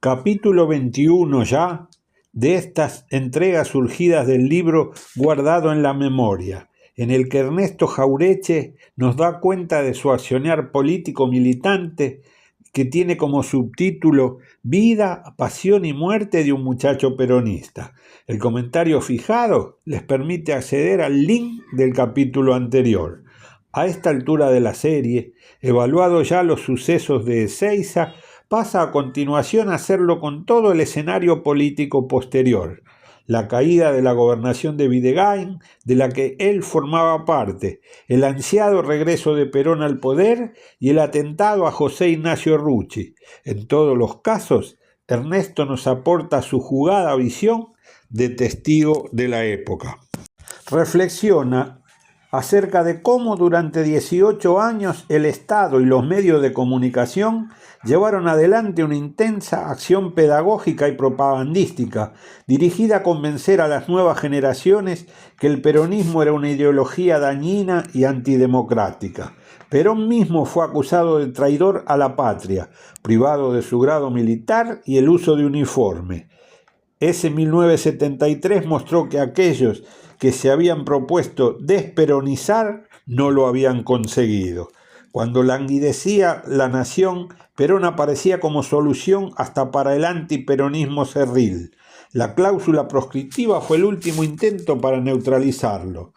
Capítulo 21 ya de estas entregas surgidas del libro Guardado en la Memoria, en el que Ernesto Jauretche nos da cuenta de su accionar político militante que tiene como subtítulo Vida, pasión y muerte de un muchacho peronista. El comentario fijado les permite acceder al link del capítulo anterior. A esta altura de la serie, evaluados ya los sucesos de Ezeiza, pasa a continuación a hacerlo con todo el escenario político posterior. La caída de la gobernación de Videgain, de la que él formaba parte, el ansiado regreso de Perón al poder y el atentado a José Ignacio Rucci. En todos los casos, Ernesto nos aporta su jugada visión de testigo de la época. Reflexiona acerca de cómo durante 18 años el Estado y los medios de comunicación llevaron adelante una intensa acción pedagógica y propagandística dirigida a convencer a las nuevas generaciones que el peronismo era una ideología dañina y antidemocrática. Perón mismo fue acusado de traidor a la patria, privado de su grado militar y el uso de uniforme. Ese 1973 mostró que aquellos que se habían propuesto desperonizar no lo habían conseguido. Cuando languidecía la nación, Perón aparecía como solución hasta para el antiperonismo cerril. La cláusula proscriptiva fue el último intento para neutralizarlo.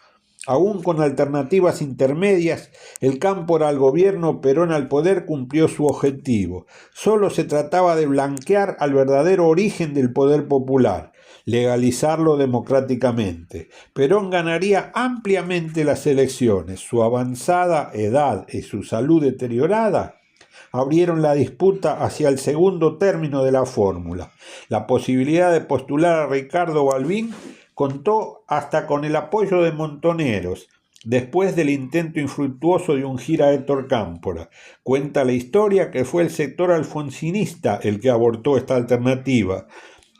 Aún con alternativas intermedias, el Cámpora al gobierno, Perón al poder cumplió su objetivo. Solo se trataba de blanquear al verdadero origen del poder popular, legalizarlo democráticamente. Perón ganaría ampliamente las elecciones. Su avanzada edad y su salud deteriorada abrieron la disputa hacia el segundo término de la fórmula. La posibilidad de postular a Ricardo Balbín contó hasta con el apoyo de Montoneros, después del intento infructuoso de ungir a Héctor Cámpora. Cuenta la historia que fue el sector alfonsinista el que abortó esta alternativa,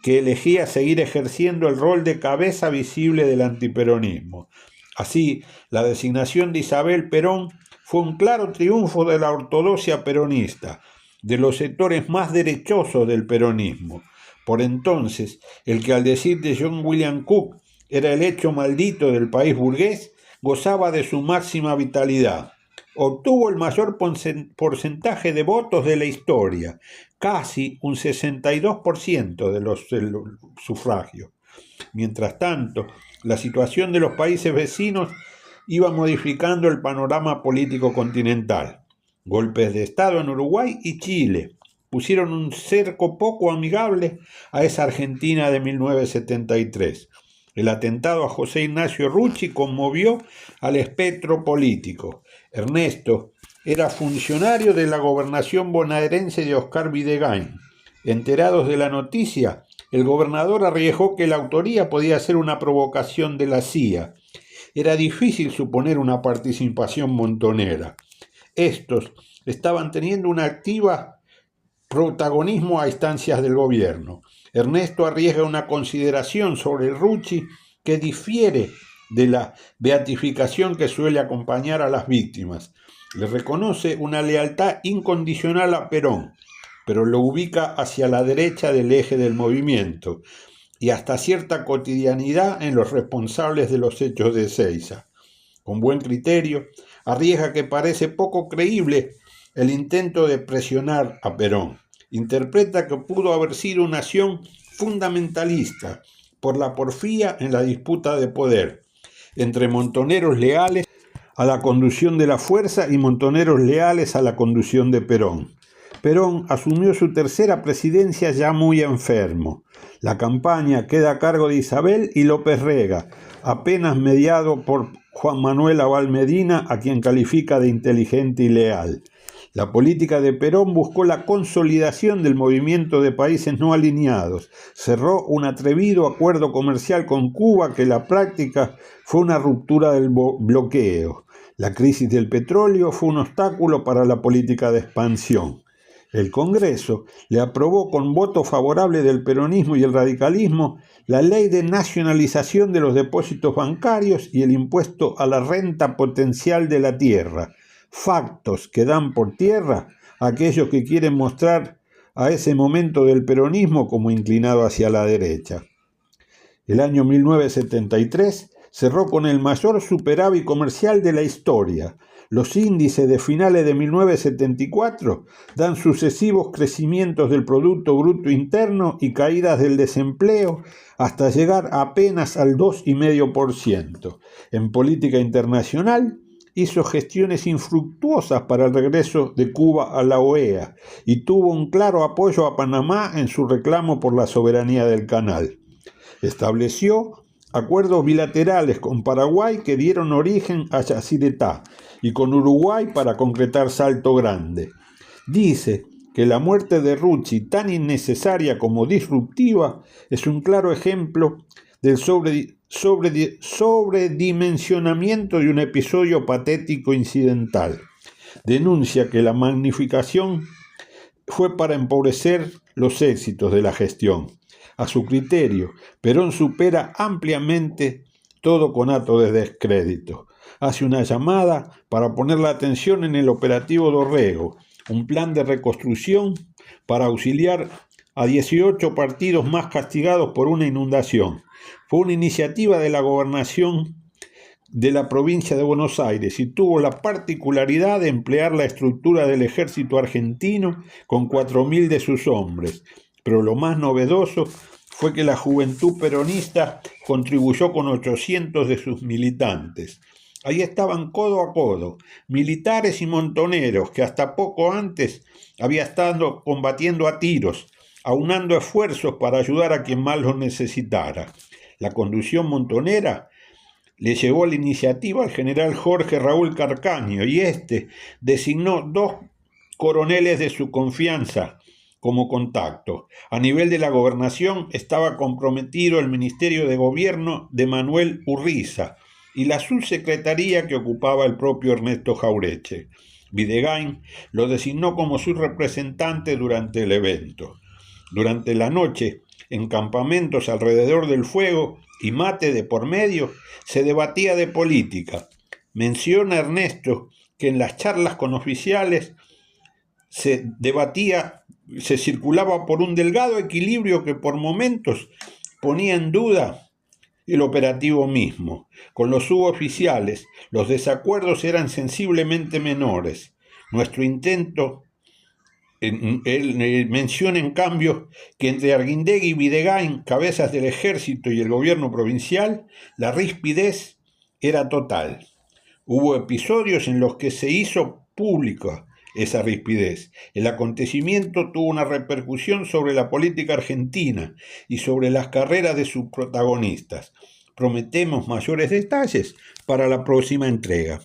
que elegía seguir ejerciendo el rol de cabeza visible del antiperonismo. Así, la designación de Isabel Perón fue un claro triunfo de la ortodoxia peronista, de los sectores más derechosos del peronismo. Por entonces, el que al decir de John William Cook era el hecho maldito del país burgués, gozaba de su máxima vitalidad. Obtuvo el mayor porcentaje de votos de la historia, casi un 62% de los sufragios. Mientras tanto, la situación de los países vecinos iba modificando el panorama político continental. Golpes de Estado en Uruguay y Chile pusieron un cerco poco amigable a esa Argentina de 1973. El atentado a José Ignacio Rucci conmovió al espectro político. Ernesto era funcionario de la gobernación bonaerense de Oscar Videgain. Enterados de la noticia, el gobernador arriesgó que la autoría podía ser una provocación de la CIA. Era difícil suponer una participación montonera. Estos estaban teniendo una activa protagonismo a instancias del gobierno. Ernesto arriesga una consideración sobre Rucci que difiere de la beatificación que suele acompañar a las víctimas. Le reconoce una lealtad incondicional a Perón, pero lo ubica hacia la derecha del eje del movimiento y hasta cierta cotidianidad en los responsables de los hechos de Ezeiza. Con buen criterio, arriesga que parece poco creíble el intento de presionar a Perón. Interpreta que pudo haber sido una acción fundamentalista por la porfía en la disputa de poder entre montoneros leales a la conducción de la fuerza y montoneros leales a la conducción de Perón. Perón asumió su tercera presidencia ya muy enfermo. La campaña queda a cargo de Isabel y López Rega, apenas mediado por Juan Manuel Abal Medina, a quien califica de inteligente y leal. La política de Perón buscó la consolidación del movimiento de países no alineados. Cerró un atrevido acuerdo comercial con Cuba que en la práctica fue una ruptura del bloqueo. La crisis del petróleo fue un obstáculo para la política de expansión. El Congreso le aprobó con voto favorable del peronismo y el radicalismo la ley de nacionalización de los depósitos bancarios y el impuesto a la renta potencial de la tierra. Factos que dan por tierra a aquellos que quieren mostrar a ese momento del peronismo como inclinado hacia la derecha. El año 1973 cerró con el mayor superávit comercial de la historia. Los índices de finales de 1974 dan sucesivos crecimientos del Producto Bruto Interno y caídas del desempleo hasta llegar apenas al 2,5%. En política internacional, hizo gestiones infructuosas para el regreso de Cuba a la OEA y tuvo un claro apoyo a Panamá en su reclamo por la soberanía del canal. Estableció acuerdos bilaterales con Paraguay que dieron origen a Yacyretá y con Uruguay para concretar Salto Grande. Dice que la muerte de Rucci, tan innecesaria como disruptiva, es un claro ejemplo del sobredimensionamiento de un episodio patético incidental. Denuncia que la magnificación fue para empobrecer los éxitos de la gestión. A su criterio, Perón supera ampliamente todo conato de descrédito. Hace una llamada para poner la atención en el operativo Dorrego, un plan de reconstrucción para auxiliar a 18 partidos más castigados por una inundación. Fue una iniciativa de la gobernación de la provincia de Buenos Aires y tuvo la particularidad de emplear la estructura del ejército argentino con 4.000 de sus hombres. Pero lo más novedoso fue que la juventud peronista contribuyó con 800 de sus militantes. Ahí estaban codo a codo, militares y montoneros que hasta poco antes habían estado combatiendo a tiros, aunando esfuerzos para ayudar a quien más lo necesitara. La conducción montonera le llevó la iniciativa al general Jorge Raúl Carcaño y este designó 2 coroneles de su confianza como contacto. A nivel de la gobernación estaba comprometido el Ministerio de Gobierno de Manuel Urriza y la subsecretaría que ocupaba el propio Ernesto Jauretche. Videgain lo designó como su representante durante el evento. Durante la noche, en campamentos alrededor del fuego y mate de por medio, se debatía de política. Menciona Ernesto que en las charlas con oficiales se circulaba por un delgado equilibrio que por momentos ponía en duda el operativo mismo. Con los suboficiales, los desacuerdos eran sensiblemente menores. Nuestro intento, él menciona en cambio que entre Arguindegui y Videgain, cabezas del ejército y el gobierno provincial, la rispidez era total. Hubo episodios en los que se hizo pública esa rispidez. El acontecimiento tuvo una repercusión sobre la política argentina y sobre las carreras de sus protagonistas. Prometemos mayores detalles para la próxima entrega.